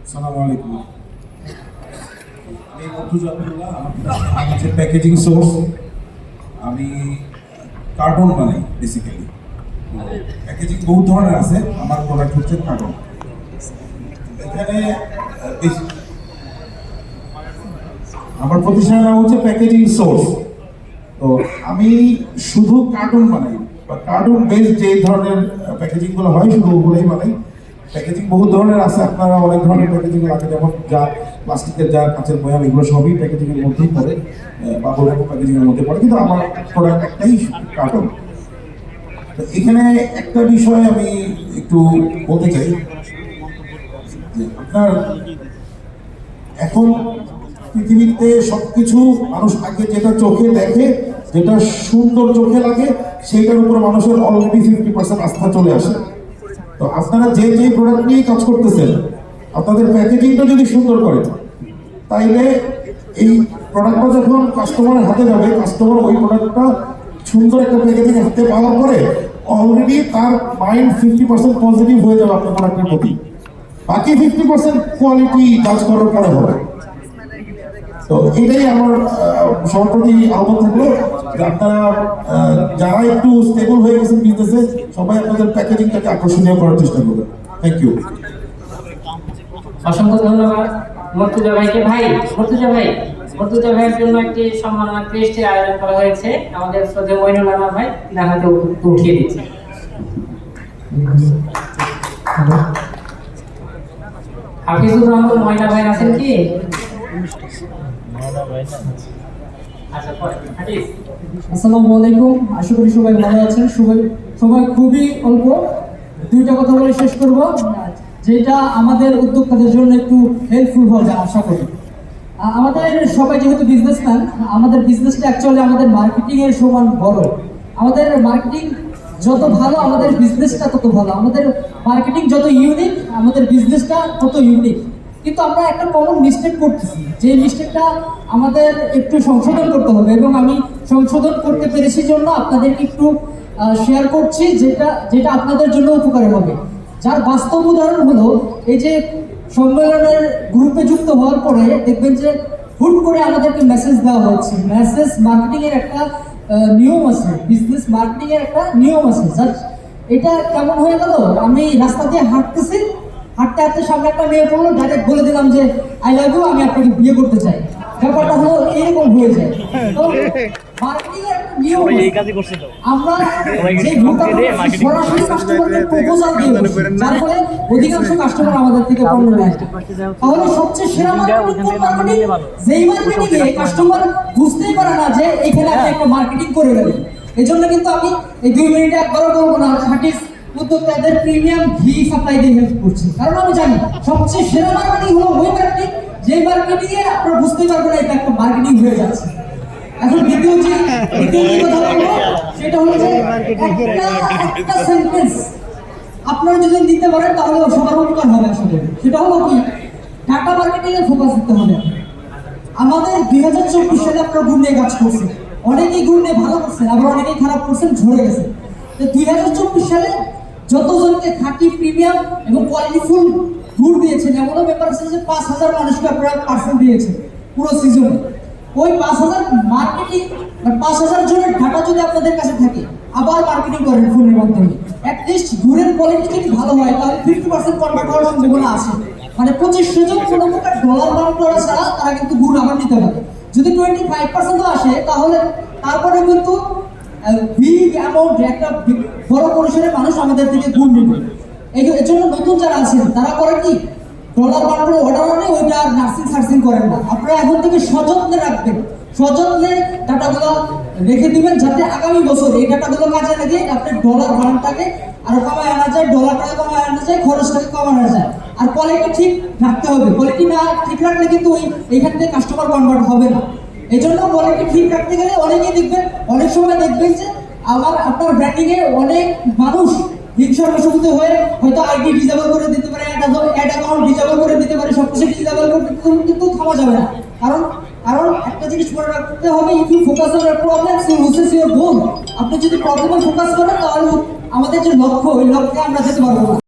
আসসালামু আলাইকুম। আমি মর্তুজা আব্দুল্লাহ, আমি হচ্ছে প্যাকেজিং সোর্স। আমি কার্টন বানাই বেসিক্যালি। প্যাকেজিং বহু ধরনের আছে, আমার প্রোডাক্ট হচ্ছে কার্টন। এখানে আমার প্রতিষ্ঠানের নাম হচ্ছে প্যাকেজিং সোর্স। তো আমি শুধু কার্টুন বানাই বা কার্টুন বেসড যে ধরনের প্যাকেজিং গুলো হয় শুধু ওগুলোই বানাই। প্যাকেজিং বহু ধরনের আছে, আপনারা অনেক ধরনের প্যাকেজিং আছে, যেমন যা প্লাস্টিকের যা কাঁচের বয়াম, এগুলো সবই প্যাকেজিং এর মধ্যেই পড়ে বা বড় প্যাকেজিং এর মধ্যে পড়ে, কিন্তু আমার প্রোডাক্ট একটাই কার্টুন। তো এখানে একটা বিষয় আমি একটু বলতে চাই, আপনার এখন পৃথিবীতে সবকিছু মানুষ আগে যেটা চোখে দেখে, যেটা সুন্দর চোখে লাগে, সেইটার উপর মানুষের অলরেডি 50% আস্থা চলে আসে। তো আপনারা যে যে প্রোডাক্ট নিয়ে কাজ করতেছেন, আপনাদের প্যাকেজিংটা যদি সুন্দর করে, তাইলে এই প্রোডাক্টটা যখন কাস্টমারের হাতে যাবে, কাস্টমার ওই প্রোডাক্টটা সুন্দর একটা প্যাকেজিং হাতে পাওয়ার পরে অলরেডি তার মাইন্ড 50% পজিটিভ হয়ে যাবে আপনার প্রোডাক্টের প্রতি। বাকি 50% কোয়ালিটি কাজ করার পরে হবে। তো এটাই আমার সবার প্রতি আহ্বান থাকলো যে আপনারা যারা একটু স্টেবল হয়ে গেছেন বিজনেসে, সবাই আপনাদের প্যাকেজিংটাকে আকর্ষণীয় করার চেষ্টা করবেন। Thank you. অসংখ্য ধন্যবাদ মর্তুজা ভাইকে। মর্তুজা ভাইয়ের জন্য একটি সম্মাননা ক্রেস্টের আয়োজন করা হয়েছে। আমাদের শ্রদ্ধেয় মইনুল আলম ভাই দেখাতে উঠিয়ে দিচ্ছে। হাফিজুর রহমান ময়না ভাই আছেন কি? আসসালামু আলাইকুম, আশা করি সবাই ভালো আছেন। সবাই খুবই অল্প দুইটা কথা বলে শেষ করব, যেটা আমাদের উদ্যোক্তাদের জন্য একটু হেল্পফুল হবে আশা করি। আমাদের সবাই যেহেতু বিজনেসম্যান, আমাদের বিজনেসটা অ্যাকচুয়ালি আমাদের মার্কেটিং এর সমান বড়। আমাদের মার্কেটিং যত ভালো, আমাদের বিজনেসটা তত ভালো। আমাদের মার্কেটিং যত ইউনিক, আমাদের বিজনেসটা তত ইউনিক। কিন্তু আমরা একটা কমন মিস্টেক করতেছি, যে মিস্টেকটা আমাদের একটু সংশোধন করতে হবে, এবং আমি সংশোধন করতে পেরেছি জন্য আপনাদেরকে একটু শেয়ার করছি, যেটা আপনাদের জন্য উপকারী হবে। যার বাস্তব উদাহরণ হলো, এই যে সম্মেলনের গ্রুপে যুক্ত হওয়ার পরে দেখবেন যে হুট করে আমাদেরকে মেসেজ দেওয়া হচ্ছে। মেসেজ মার্কেটিং এর একটা নিয়ম আছে, বিজনেস মার্কেটিং এর একটা নিয়ম আছে। এটা কেমন হয়ে গেল, আমি রাস্তা দিয়ে হাঁটতে হাঁটতে সামনে একটা মেয়ে পড়লো, ডাইরেক্ট বলে দিলাম যে আই লাভ ইউ, আমি আপনাকে বিয়ে করতে চাই। ব্যাপারটা হলো এরকম হয়ে যায়। তো মার্কেটিং এর একটা নিয়ম, আমরা যে সরাসরি কাস্টমারকে প্রপোজাল দিয়ে বসি, যার ফলে অধিকাংশ কাস্টমার আমাদের থেকে পণ্য নেয়। তাহলে সবচেয়ে সেরা মার্কেটিং কোন মার্কেটিং? যেই মার্কেটিং এ কাস্টমার বুঝতেই পারে না যে এখানে আপনি একটা মার্কেটিং করে গেলেন। এজন্য কিন্তু আমি এই 2 মিনিটে একবারও বলবো না খাঁটি উদ্যোক্তাদের প্রিমিয়াম ঘি সাপ্লাই দিয়ে হেল্প করছি, কারণ আমি জানি সবচেয়ে সেরা মার্কেটিং হলো ওই মার্কেটিং যে মার্কেটিং এ আপনারা বুঝতেই পারবেন না এটা একটা মার্কেটিং হয়ে যাচ্ছে। এখন দ্বিতীয় কথা বলবো, সেটা হলো যে একটা সেন্টেন্স আপনারা যদি নিতে পারেন তাহলে সবার উপকার হবে আসলে। সেটা হলো কি, ডাটা মার্কেটিং এ ফোকাস দিতে হবে। আমাদের 2024 সালে আপনারা গুণ নিয়ে কাজ করছেন, অনেকেই গুণ নিয়ে ভালো করছেন, আবার অনেকেই খারাপ করছেন, ঝরে গেছে। 2024 সালে যতজনকে খাঁটি প্রিমিয়াম এবং কোয়ালিটিফুল গুড় দিয়েছেন, এমনও ব্যাপার আছে যে 5000 মানুষকে আপনারা পার্সেল দিয়েছেন পুরো সিজনে। ওই 5000 মার্কেটিং, 5000 জনের ডাটা যদি আপনাদের কাছে থাকে, আবার মার্কেটিং করেন ফোনের মাধ্যমে, অ্যাটলিস্ট গুড়ের কোয়ালিটি যদি ভালো হয় তাহলে 50% কনভার্ট হওয়ার সম্ভাবনা আছে। মানে 2500 জন কোনো প্রকার ডলার বাউন্ড করা ছাড়া তারা কিন্তু গুড় আবার নিতে পারে। যদি 25% আসে তাহলে তারপরে কিন্তু বিগ অ্যামাউন্ট, একটা বড় পরিসরে মানুষ আমাদের থেকে গুণ নেবে। এর জন্য নতুন যারা আছেন তারা করে কি, ডলার বান্ডেল অর্ডার আনে, ওইটা আর সার্চিং করেন না। আপনারা এখন থেকে সযত্নে রাখবেন, সযত্নে ডাটাগুলো রেখে দিবেন, যাতে আগামী বছর এই ডাটাগুলো কাজে লাগিয়ে আপনার ডলার বান্ডটাকে আরো কমায় আনা যায়, ডলারটাকে কমায় আনা যায়, খরচটাকে কমানো যায়। আর কোয়ালিটি ঠিক রাখতে হবে, কোয়ালিটি না ঠিক রাখলে কিন্তু এইখান থেকে কাস্টমার কনভার্ট হবে না। এই জন্য কোয়ালিটি ঠিক রাখতে গেলে অনেকেই দেখবেন, অনেক সময় দেখবেন যে আপনার ব্র্যান্ডিং এ অনেক মানুষ হিংসার বশবর্তী হয়ে হয়তো আইডি ডিসেবল করে দিতে পারে, অ্যাড অ্যাকাউন্ট ডিসেবল করে দিতে পারে, সবকিছু ডিসেবল করতে কিন্তু থামা যাবে না। কারণ একটা জিনিস মনে রাখতে হবে, if you focus on your problems you lose your goal. আপনি যদি প্রবলেমে ফোকাস করেন তাহলে আমাদের যে লক্ষ্য, ওই লক্ষ্যে আমরা যেতে পারবো না।